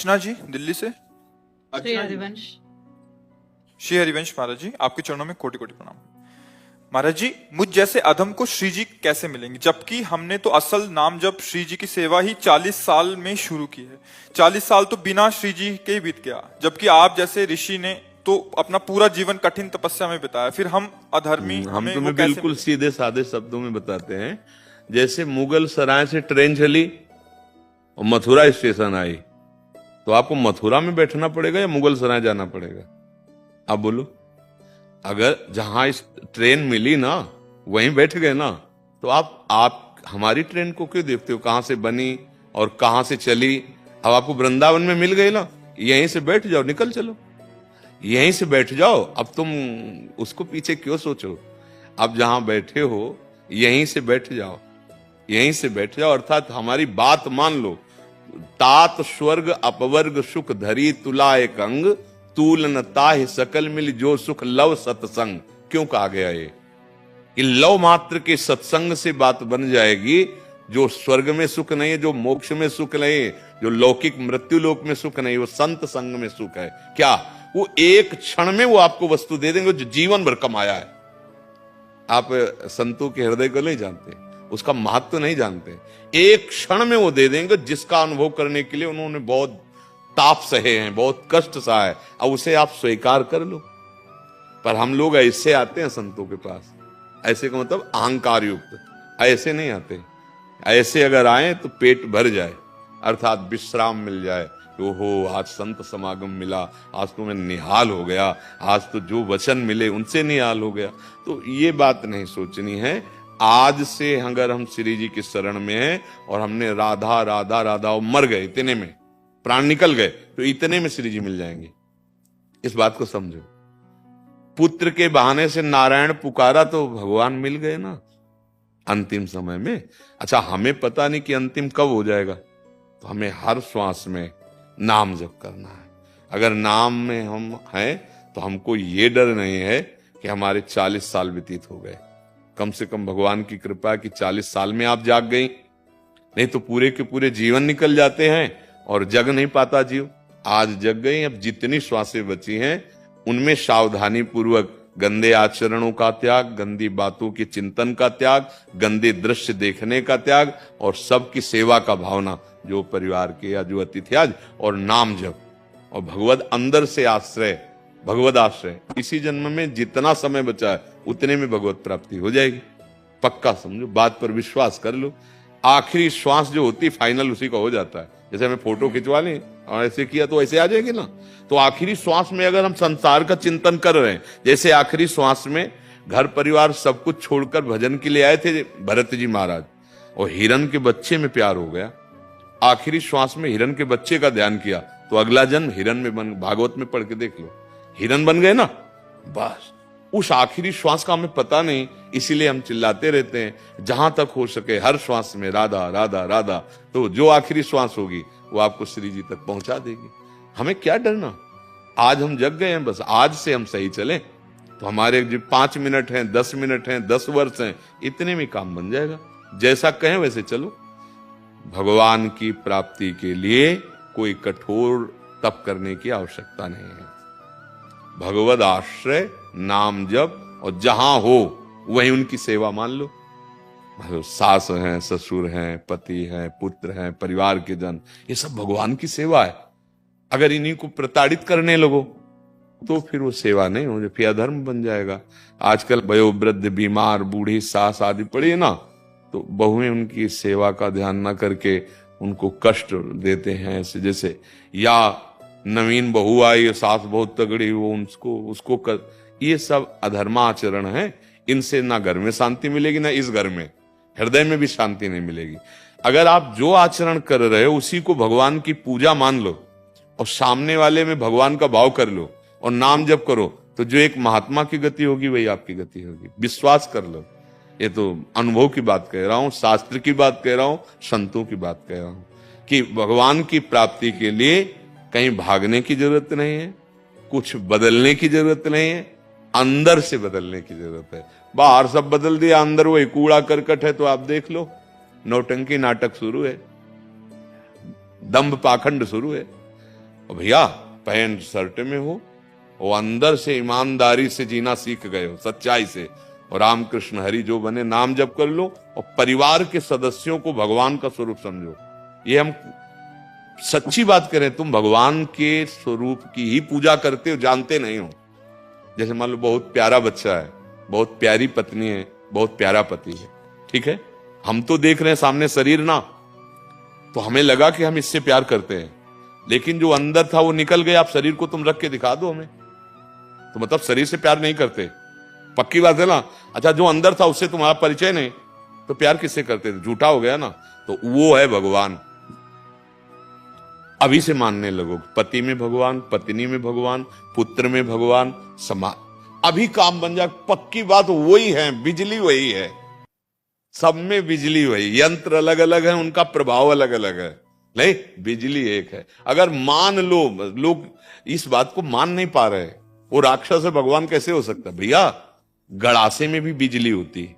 अर्चना जी दिल्ली से। श्री हरिवंश। श्री हरिवंश महाराज जी, आपके चरणों में कोटि कोटि प्रणाम। महाराज जी, मुझ जैसे अधम को श्री जी कैसे मिलेंगे, जबकि हमने तो असल नाम जप श्री जी की सेवा ही 40 साल में शुरू की है। 40 साल तो बिना श्री जी के ही बीत गया, जबकि आप जैसे ऋषि ने तो अपना पूरा जीवन कठिन तपस्या में बिताया, फिर हम अधर्मी हम हमें तुम्हें वो कैसे बिल्कुल सीधे साधे शब्दों में बताते हैं। जैसे मुगल सराय से ट्रेन चली और मथुरा स्टेशन आई, तो आपको मथुरा में बैठना पड़ेगा या मुगल सराय जाना पड़ेगा? आप बोलो। अगर जहां इस ट्रेन मिली ना वहीं बैठ गए ना, तो आप हमारी ट्रेन को क्यों देखते हो, कहां से बनी और कहां से चली? अब आपको वृंदावन में मिल गई ना, यहीं से बैठ जाओ, निकल चलो, यहीं से बैठ जाओ। अब तुम उसको पीछे क्यों सोचो? अब जहां बैठे हो यहीं से बैठ जाओ, यहीं से बैठ जाओ। अर्थात हमारी बात मान लो। तात स्वर्ग अपवर्ग सुख धरी तुला एक अंग, तूल न ताहि सकल मिल जो सुख लव सत्संग। क्यों कहा गया ये? कि लव मात्र के सत्संग से बात बन जाएगी। जो स्वर्ग में सुख नहीं है, जो मोक्ष में सुख नहीं है, जो लौकिक मृत्यु लोक में सुख नहीं, वो संत संग में सुख है। क्या वो एक क्षण में वो आपको वस्तु दे देंगे जो जीवन भर कमाया है? आप संतों के हृदय को नहीं जानते, उसका महत्व नहीं जानते। एक क्षण में वो दे देंगे जिसका अनुभव करने के लिए उन्होंने बहुत ताप सहे हैं, बहुत कष्ट सहा है। अब उसे आप स्वीकार कर लो। पर हम लोग ऐसे आते हैं संतों के पास, ऐसे का मतलब अहंकार युक्त, ऐसे नहीं आते। ऐसे अगर आए तो पेट भर जाए, अर्थात विश्राम मिल जाए। ओहो, आज संत समागम मिला, आज तो मैं निहाल हो गया, आज तो जो वचन मिले उनसे निहाल हो गया। तो ये बात नहीं सोचनी है। आज से अगर हम श्री जी की शरण में हैं और हमने राधा राधा राधा और मर गए, इतने में प्राण निकल गए, तो इतने में श्री जी मिल जाएंगे। इस बात को समझो। पुत्र के बहाने से नारायण पुकारा तो भगवान मिल गए ना अंतिम समय में। अच्छा, हमें पता नहीं कि अंतिम कब हो जाएगा, तो हमें हर श्वास में नाम जप करना है। अगर नाम में हम हैं तो हमको ये डर नहीं है कि हमारे 40 साल व्यतीत हो गए। कम से कम भगवान की कृपा कि 40 साल में आप जाग गई, नहीं तो पूरे के पूरे जीवन निकल जाते हैं और जग नहीं पाता जीव। आज जग गई, अब जितनी श्वासें बची हैं उनमें सावधानी पूर्वक गंदे आचरणों का त्याग, गंदी बातों के चिंतन का त्याग, गंदे दृश्य देखने का त्याग और सबकी सेवा का भावना, जो परिवार के या जो अतिथि आज, और नाम जप और भगवत अंदर से आश्रय, भगवत आश्रय। इसी जन्म में जितना समय बचा है उतने में भगवत प्राप्ति हो जाएगी। पक्का समझो, बात पर विश्वास कर लो। आखिरी श्वास जो होती फाइनल उसी का हो जाता है। जैसे हमें फोटो खिंचवा लें और ऐसे किया तो ऐसे आ जाएगी ना। तो आखिरी श्वास में अगर हम संसार का चिंतन कर रहे हैं, जैसे आखिरी श्वास में घर परिवार सब कुछ छोड़कर भजन के लिए आए थे भरत जी महाराज, और हिरन के बच्चे में प्यार हो गया, आखिरी श्वास में हिरन के बच्चे का ध्यान किया, तो अगला जन्म हिरन में बन, भागवत में पढ़ के देख लो, हिरन बन गए ना। बस उस आखिरी श्वास का हमें पता नहीं, इसीलिए हम चिल्लाते रहते हैं जहां तक हो सके हर श्वास में राधा राधा राधा। तो जो आखिरी श्वास होगी वो आपको श्री जी तक पहुंचा देगी। हमें क्या डरना? आज हम जग गए हैं, बस आज से हम सही चलें तो हमारे जो 5 मिनट हैं, 10 मिनट हैं, 10 वर्ष हैं, इतने में काम बन जाएगा। जैसा कहें वैसे चलो। भगवान की प्राप्ति के लिए कोई कठोर तप करने की आवश्यकता नहीं है। भगवद आश्रय, नाम जप, और जहां हो वहीं उनकी सेवा मान लो। मतलब सास हैं, ससुर हैं, पति हैं, पुत्र हैं, परिवार के जन, ये सब भगवान की सेवा है। अगर इन्हीं को प्रताड़ित करने लगो तो फिर वो सेवा नहीं हो, फिर अधर्म बन जाएगा। आजकल वयोवृद्ध, बीमार, बूढ़ी सास आदि पड़ी है ना, तो बहुएं उनकी सेवा का ध्यान ना करके उनको कष्ट देते हैं ऐसे। जैसे या नवीन बहू आई, सास बहुत तगड़ी, वो उसको कर, ये सब अधर्माचरण है। इनसे ना घर में शांति मिलेगी, ना इस घर में, हृदय में भी शांति नहीं मिलेगी। अगर आप जो आचरण कर रहे हो उसी को भगवान की पूजा मान लो और सामने वाले में भगवान का भाव कर लो और नाम जप करो, तो जो एक महात्मा की गति होगी वही आपकी गति होगी। विश्वास कर लो। ये तो अनुभव की बात कह रहा हूं, शास्त्र की बात कह रहा हूं, संतों की बात कह रहा हूं कि भगवान की प्राप्ति के लिए कहीं भागने की जरूरत नहीं है, कुछ बदलने की जरूरत नहीं है, अंदर से बदलने की जरूरत है। बाहर सब बदल दिया, अंदर वही कूड़ा करकट है। तो आप देख लो, नौटंकी नाटक शुरू है, दंभ पाखंड शुरू है। और भैया पैंट शर्ट में हो, वो अंदर से ईमानदारी से जीना सीख गए हो, सच्चाई से, और रामकृष्ण हरि जो बने, नाम जप कर लो और परिवार के सदस्यों को भगवान का स्वरूप समझो। ये हम सच्ची बात करें, तुम भगवान के स्वरूप की ही पूजा करते हो, जानते नहीं हो। जैसे मान लो बहुत प्यारा बच्चा है, बहुत प्यारी पत्नी है, बहुत प्यारा पति है, ठीक है, हम तो देख रहे हैं सामने शरीर ना, तो हमें लगा कि हम इससे प्यार करते हैं, लेकिन जो अंदर था वो निकल गया। आप शरीर को तुम रख के दिखा दो हमें, तो मतलब शरीर से प्यार नहीं करते, पक्की बात है ना। अच्छा, जो अंदर था उससे तुम्हारा परिचय नहीं, तो प्यार किससे करते थे? झूठा हो गया ना। तो वो है भगवान। अभी से मानने लगो, पति में भगवान, पत्नी में भगवान, पुत्र में भगवान, समाज, अभी काम बन जाए। पक्की बात वही है, बिजली वही है, सब में बिजली वही, यंत्र अलग अलग है, उनका प्रभाव अलग अलग है, नहीं, बिजली एक है। अगर मान लो, लोग इस बात को मान नहीं पा रहे, वो राक्षस है भगवान कैसे हो सकता? भैया गड़ासे में भी बिजली होती है,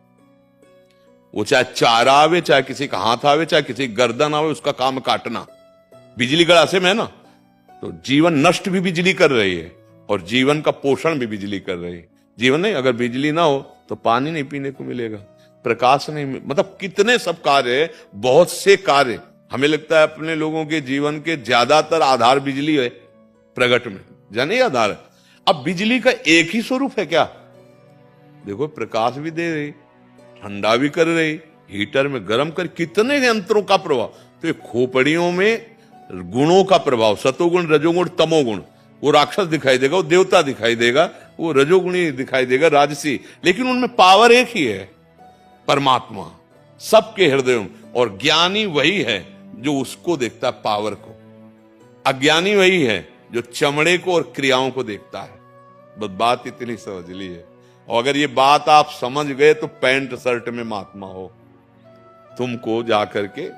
वो चाहे चारा आवे, चाहे किसी का हाथ आवे, चाहे किसी की गर्दन आवे, उसका काम काटना, बिजली गड़ासे में है ना। तो जीवन नष्ट भी बिजली कर रही है और जीवन का पोषण भी बिजली कर रही है। जीवन नहीं, अगर बिजली ना हो तो पानी नहीं पीने को मिलेगा, प्रकाश नहीं, मतलब कितने सब कार्य, बहुत से कार्य। हमें लगता है अपने लोगों के जीवन के ज्यादातर आधार बिजली है, प्रगट में जाने आधार है। अब बिजली का एक ही स्वरूप है क्या? देखो, प्रकाश भी दे रही, ठंडा भी कर रही, हीटर में गर्म कर, कितने यंत्रों का प्रभाव। तो ये खोपड़ियों में गुणों का प्रभाव, सतोगुण, रजोगुण, तमोगुण, वो राक्षस दिखाई देगा, वो देवता दिखाई देगा, वो रजोगुणी दिखाई देगा, राजसी, लेकिन उनमें पावर एक ही है, परमात्मा सबके हृदय में। और ज्ञानी वही है जो उसको देखता है, पावर को। अज्ञानी वही है जो चमड़े को और क्रियाओं को देखता है। बस बात इतनी समझ ली है, और अगर ये बात आप समझ गए तो पैंट शर्ट में महात्मा हो। तुमको जाकर के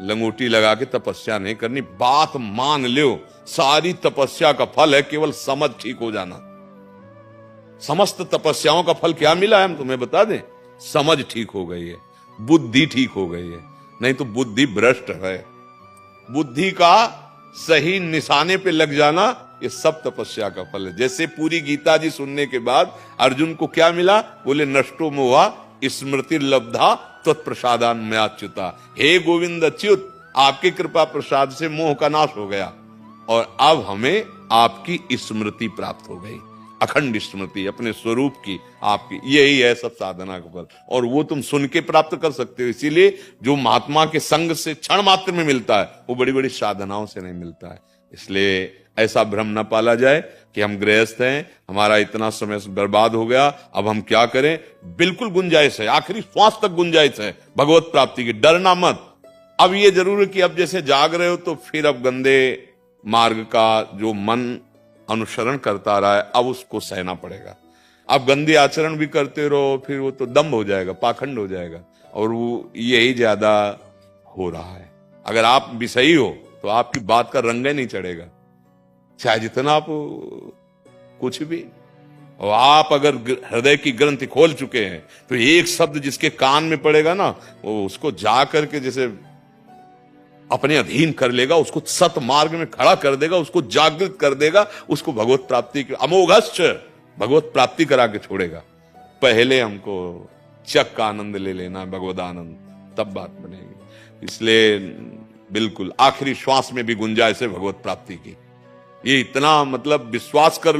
लंगोटी लगा के तपस्या नहीं करनी, बात मान लो, सारी तपस्या का फल है केवल समझ ठीक हो जाना। समस्त तपस्याओं का फल क्या मिला है हम तुम्हें बता दें, समझ ठीक हो गई है, बुद्धि ठीक हो गई है, नहीं तो बुद्धि भ्रष्ट है। बुद्धि का सही निशाने पे लग जाना, ये सब तपस्या का फल है। जैसे पूरी गीता जी सुनने के बाद अर्जुन को क्या मिला? बोले नष्टो मोहा स्मृति लब्धा तत्प्रसादान मयाच्युता। हे गोविंद अच्युत, आपकी कृपा प्रसाद से मोह का नाश हो गया और अब हमें आपकी स्मृति प्राप्त हो गई, अखंड स्मृति अपने स्वरूप की आपकी। यही है सब साधना का फल, और वो तुम सुन के प्राप्त कर सकते हो। इसीलिए जो महात्मा के संग से क्षण मात्र में मिलता है, वो बड़ी बड़ी साधनाओं से नहीं मिलता है। इसलिए ऐसा भ्रम न पाला जाए कि हम गृहस्थ हैं, हमारा इतना समय बर्बाद हो गया, अब हम क्या करें। बिल्कुल गुंजाइश है, आखिरी श्वास तक गुंजाइश है भगवत प्राप्ति की, डरना मत। अब ये जरूर है कि अब जैसे जाग रहे हो तो फिर अब गंदे मार्ग का जो मन अनुसरण करता रहा है, अब उसको सहना पड़ेगा। अब गंदे आचरण भी करते रहो, फिर वो तो दम्भ हो जाएगा, पाखंड हो जाएगा, और वो यही ज्यादा हो रहा है। अगर आप विषयी हो तो आपकी बात का रंग नहीं चढ़ेगा, चाहे जितना आप कुछ भी। और आप अगर हृदय की ग्रंथि खोल चुके हैं तो एक शब्द जिसके कान में पड़ेगा ना, वो उसको जा करके जैसे अपने अधीन कर लेगा, उसको सत मार्ग में खड़ा कर देगा, उसको जागृत कर देगा, उसको भगवत प्राप्ति की अमोघश्च भगवत प्राप्ति करा के छोड़ेगा। पहले हमको चक का आनंद ले लेना है, भगवद आनंद, तब बात बनेगी। इसलिए बिल्कुल आखिरी श्वास में भी गुंजाइश है भगवत प्राप्ति की। ये इतना मतलब विश्वास कर